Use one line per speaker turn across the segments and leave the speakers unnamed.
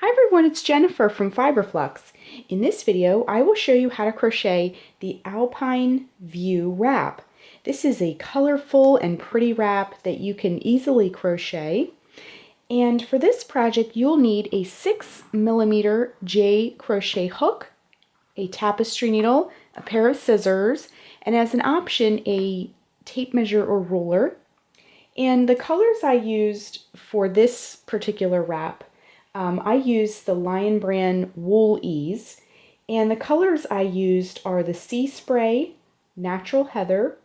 Hi everyone, it's Jennifer from Fiberflux. In this video, I will show you how to crochet the Alpine View Wrap. This is a colorful and pretty wrap that you can easily crochet. And for this project, you'll need a 6mm J crochet hook, a tapestry needle, a pair of scissors, and as an option, a tape measure or ruler. And the colors I used for this particular wrap, I used the Lion Brand Wool Ease, and the colors I used are the Sea Spray, Natural Heather,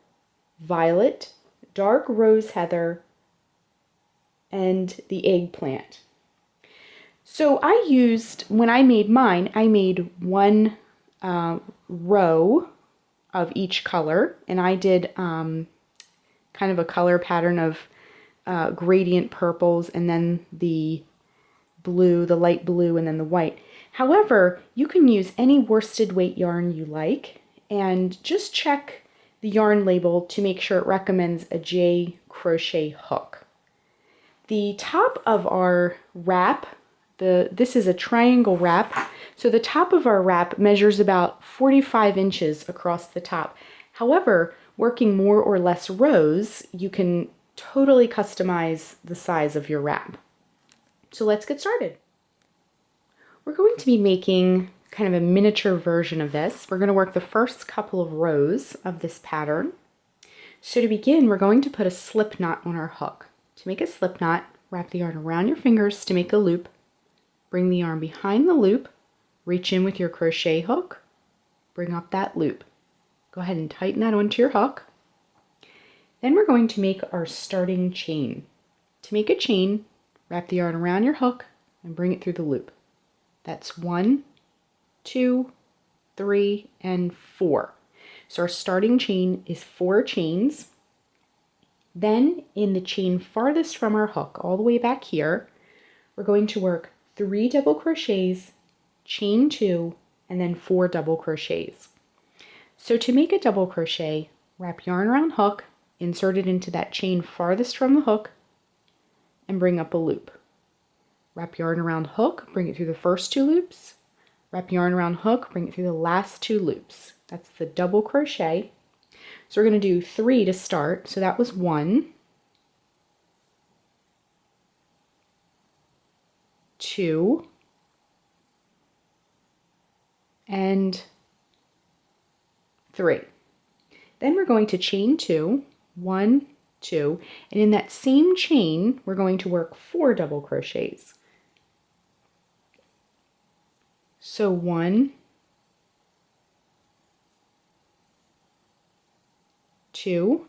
Violet, Dark Rose Heather, and the Eggplant. So I used, when I made mine, I made one row of each color, and I did kind of a color pattern of gradient purples and then the blue, the light blue, and then the white. However, you can use any worsted weight yarn you like, and just check the yarn label to make sure it recommends a J crochet hook. The top of our wrap, this is a triangle wrap, so the top of our wrap measures about 45 inches across the top. However, working more or less rows, you can totally customize the size of your wrap. So let's get started. We're going to be making kind of a miniature version of this. We're going to work the first couple of rows of this pattern. So to begin, we're going to put a slip knot on our hook. To make a slip knot, wrap the yarn around your fingers to make a loop. Bring the yarn behind the loop, reach in with your crochet hook, bring up that loop. Go ahead and tighten that onto your hook. Then we're going to make our starting chain. To make a chain, wrap the yarn around your hook and bring it through the loop. That's 1, 2, 3, and 4. So our starting chain is 4 chains. Then in the chain farthest from our hook, all the way back here, we're going to work 3 double crochets, chain 2, and then 4 double crochets. So to make a double crochet, wrap yarn around hook, insert it into that chain farthest from the hook, and bring up a loop. Wrap yarn around hook, bring it through the first 2 loops. Wrap yarn around hook, bring it through the last 2 loops. That's the double crochet. So we're going to do 3 to start. So that was 1, 2, and 3. Then we're going to chain 2, 1, 2, and in that same chain we're going to work 4 double crochets. So 1, 2,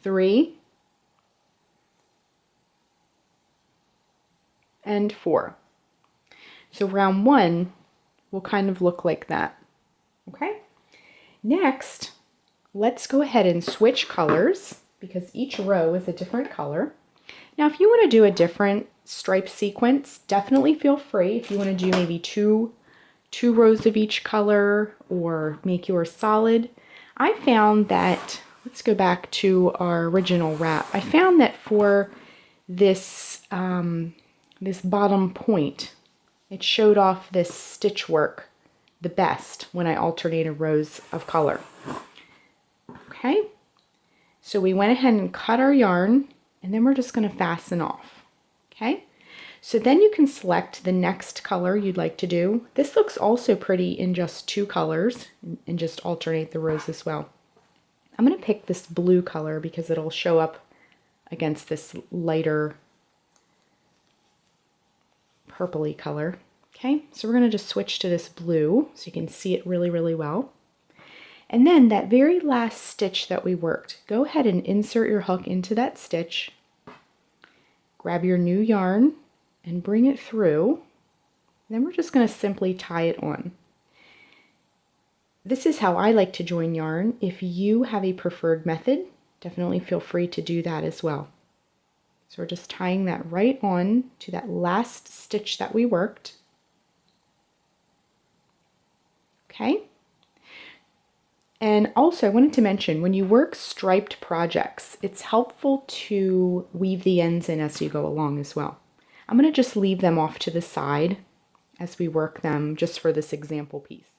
3, and 4. So round 1 will kind of look like that. Okay? Next, let's go ahead and switch colors because each row is a different color. Now, if you want to do a different stripe sequence, definitely feel free. If you want to do maybe two rows of each color or make yours solid. I found that, let's go back to our original wrap. I found that for this, this bottom point, it showed off this stitch work the best when I alternated rows of color. Okay, so we went ahead and cut our yarn, and then we're just going to fasten off. Okay, so then you can select the next color you'd like to do. This looks also pretty in just 2 colors, and just alternate the rows as well. I'm going to pick this blue color because it'll show up against this lighter purpley color. Okay, so we're going to just switch to this blue so you can see it really, really well. And then that very last stitch that we worked, go ahead and insert your hook into that stitch. Grab your new yarn and bring it through. Then we're just going to simply tie it on. This is how I like to join yarn. If you have a preferred method, definitely feel free to do that as well. So we're just tying that right on to that last stitch that we worked. Okay. And also I wanted to mention, when you work striped projects, it's helpful to weave the ends in as you go along as well. I'm going to just leave them off to the side as we work them just for this example piece.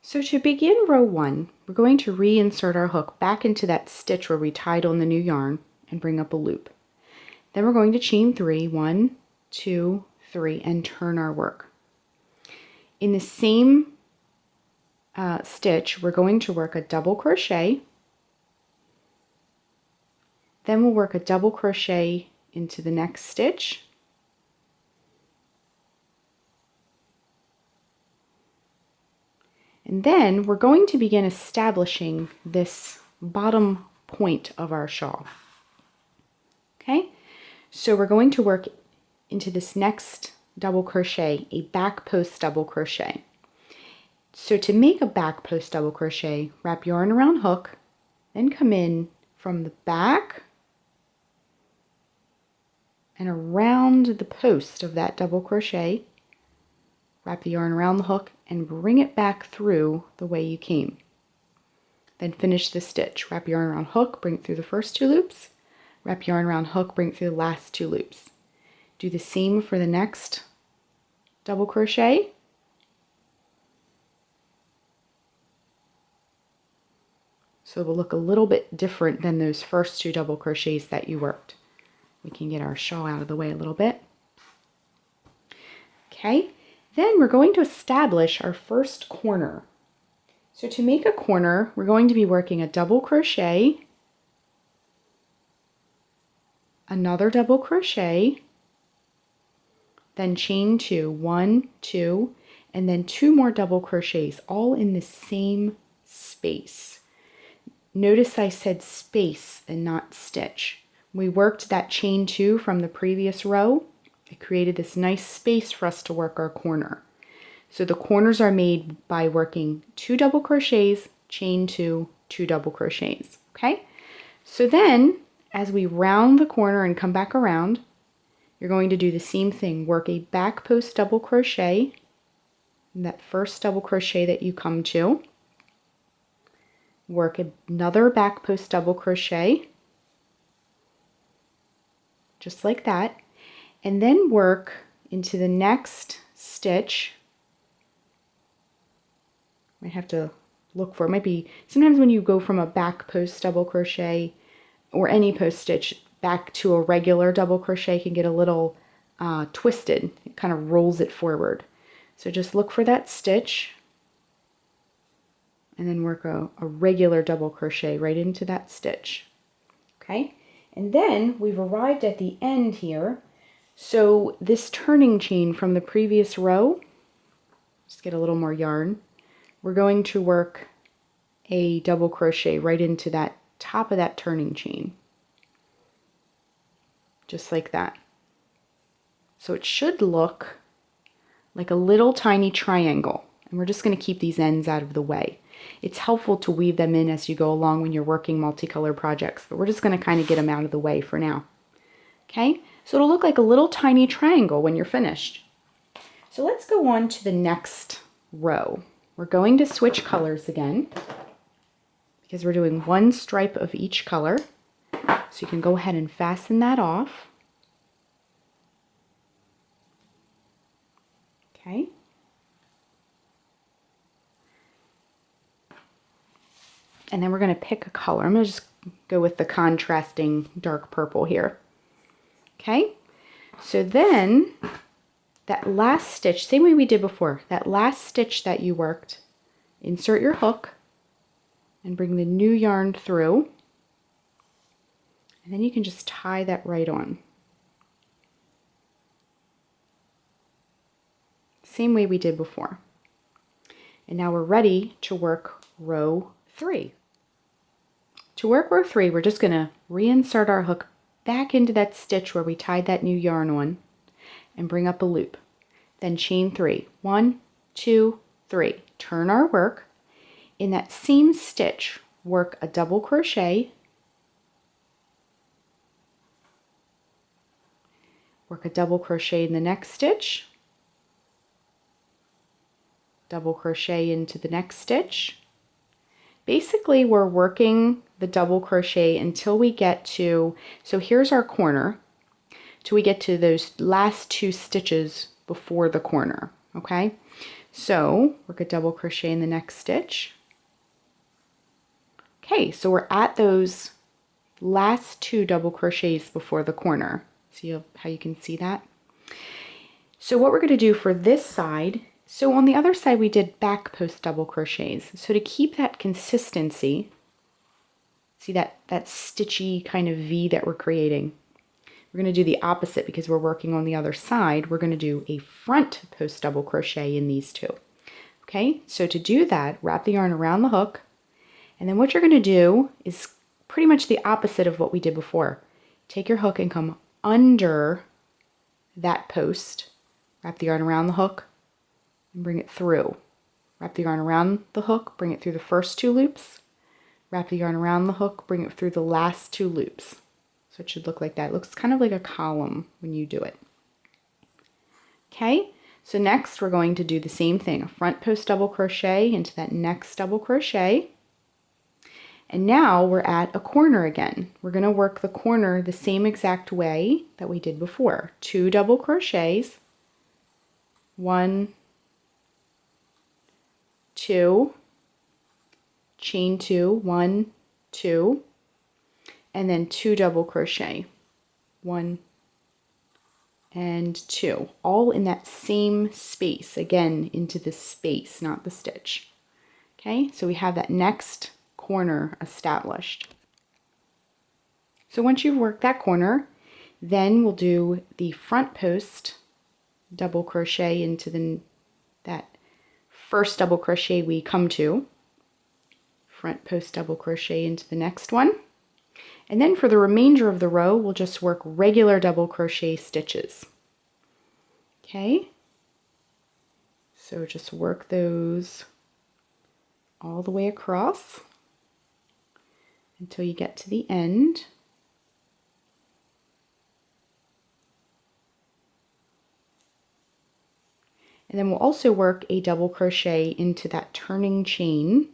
So to begin row 1, we're going to reinsert our hook back into that stitch where we tied on the new yarn and bring up a loop. Then we're going to chain 3, 1, 2, 3, and turn our work. In the same stitch, we're going to work a double crochet. Then we'll work a double crochet into the next stitch. And then we're going to begin establishing this bottom point of our shawl. Okay, so we're going to work into this next double crochet, a back post double crochet. So to make a back post double crochet, wrap yarn around hook, then come in from the back and around the post of that double crochet, wrap the yarn around the hook and bring it back through the way you came. Then finish the stitch. Wrap yarn around hook, bring it through the first 2 loops, wrap yarn around hook, bring it through the last 2 loops. Do the same for the next double crochet. So it will look a little bit different than those first 2 double crochets that you worked. We can get our shawl out of the way a little bit. Okay, then we're going to establish our first corner. So to make a corner, we're going to be working a double crochet, another double crochet, then chain 2, 1, 2, and then 2 more double crochets, all in the same space. Notice I said space and not stitch. We worked that chain 2 from the previous row. It created this nice space for us to work our corner. So the corners are made by working 2 double crochets, chain 2, 2 double crochets. Okay? So then, as we round the corner and come back around, you're going to do the same thing. Work a back post double crochet in that first double crochet that you come to. Work another back post double crochet, just like that, and then work into the next stitch. Might have to look for, it might be, sometimes when you go from a back post double crochet or any post stitch back to a regular double crochet can get a little twisted. It kind of rolls it forward. So just look for that stitch and then work a regular double crochet right into that stitch. Okay, and then we've arrived at the end here. So this turning chain from the previous row, just get a little more yarn, we're going to work a double crochet right into that top of that turning chain, just like that. So it should look like a little tiny triangle, and we're just going to keep these ends out of the way. It's helpful to weave them in as you go along when you're working multicolor projects, but we're just going to kind of get them out of the way for now. Okay, so it'll look like a little tiny triangle when you're finished. So let's go on to the next row. We're going to switch colors again because we're doing 1 stripe of each color. So you can go ahead and fasten that off. Okay. And then we're going to pick a color. I'm going to just go with the contrasting dark purple here. Okay. So then that last stitch, same way we did before, that last stitch that you worked, insert your hook and bring the new yarn through. And then you can just tie that right on. Same way we did before. And now we're ready to work row 3. To work row 3, we're just going to reinsert our hook back into that stitch where we tied that new yarn on and bring up a loop. Then chain 3. 1, 2, 3. Turn our work. In that same stitch, work a double crochet, work a double crochet in the next stitch, double crochet into the next stitch, basically we're working the double crochet until we get to, so here's our corner, till we get to those last 2 stitches before the corner, okay? So work a double crochet in the next stitch. Okay, so we're at those last 2 double crochets before the corner. See how you can see that? So what we're going to do for this side, so on the other side we did back post double crochets. So to keep that consistency, see that stitchy kind of V that we're creating, we're going to do the opposite because we're working on the other side. We're going to do a front post double crochet in these 2. Okay, so to do that, wrap the yarn around the hook, and then what you're going to do is pretty much the opposite of what we did before. Take your hook and come under that post, wrap the yarn around the hook, and bring it through. Wrap the yarn around the hook, bring it through the first 2 loops, wrap the yarn around the hook, bring it through the last 2 loops. So it should look like that. It looks kind of like a column when you do it. Okay, so next we're going to do the same thing, a front post double crochet into that next double crochet. And now we're at a corner again. We're going to work the corner the same exact way that we did before. 2 double crochets, 1, 2, chain 2, 1, 2, and then 2 double crochet, 1 and 2, all in that same space, again into the space, not the stitch. Okay, so we have that next corner established. So once you've worked that corner, then we'll do the front post double crochet into that first double crochet we come to, front post double crochet into the next one, and then for the remainder of the row we'll just work regular double crochet stitches. Okay, so just work those all the way across until you get to the end. And then we'll also work a double crochet into that turning chain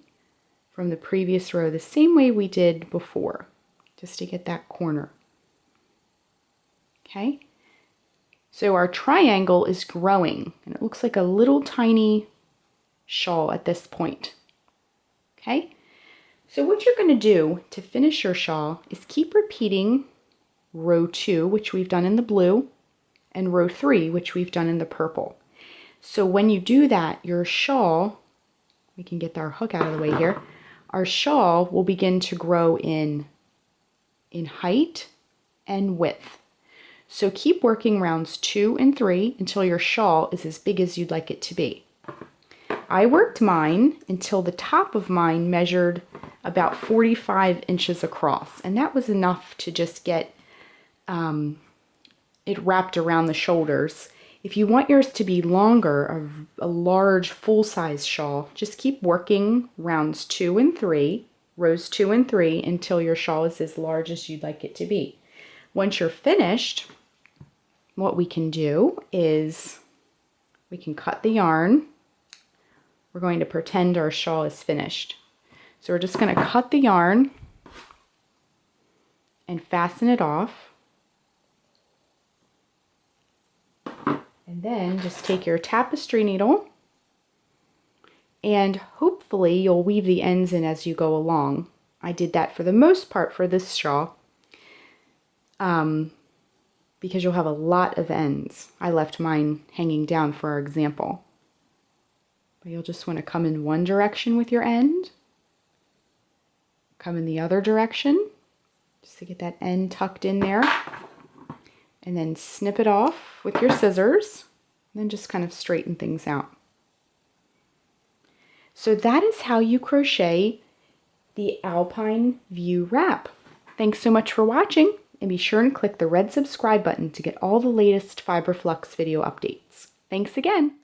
from the previous row the same way we did before, just to get that corner. Okay, so our triangle is growing and it looks like a little tiny shawl at this point. Okay, so what you're going to do to finish your shawl is keep repeating row 2, which we've done in the blue, and row 3, which we've done in the purple. So when you do that, your shawl, we can get our hook out of the way here, our shawl will begin to grow in height and width. So keep working rounds 2 and 3 until your shawl is as big as you'd like it to be. I worked mine until the top of mine measured about 45 inches across, and that was enough to just get it wrapped around the shoulders. If you want yours to be longer, a large full-size shawl, just keep working rounds 2 and 3, rows 2 and 3, until your shawl is as large as you'd like it to be. Once you're finished, what we can do is we can cut the yarn. We're going to pretend our shawl is finished. So we're just going to cut the yarn and fasten it off. And then just take your tapestry needle and hopefully you'll weave the ends in as you go along. I did that for the most part for this shawl because you'll have a lot of ends. I left mine hanging down for our example. But you'll just want to come in one direction with your end, come in the other direction just to get that end tucked in there, and then snip it off with your scissors, and then just kind of straighten things out. So that is how you crochet the Alpine View Wrap. Thanks so much for watching, and be sure and click the red subscribe button to get all the latest Fiber Flux video updates. Thanks again!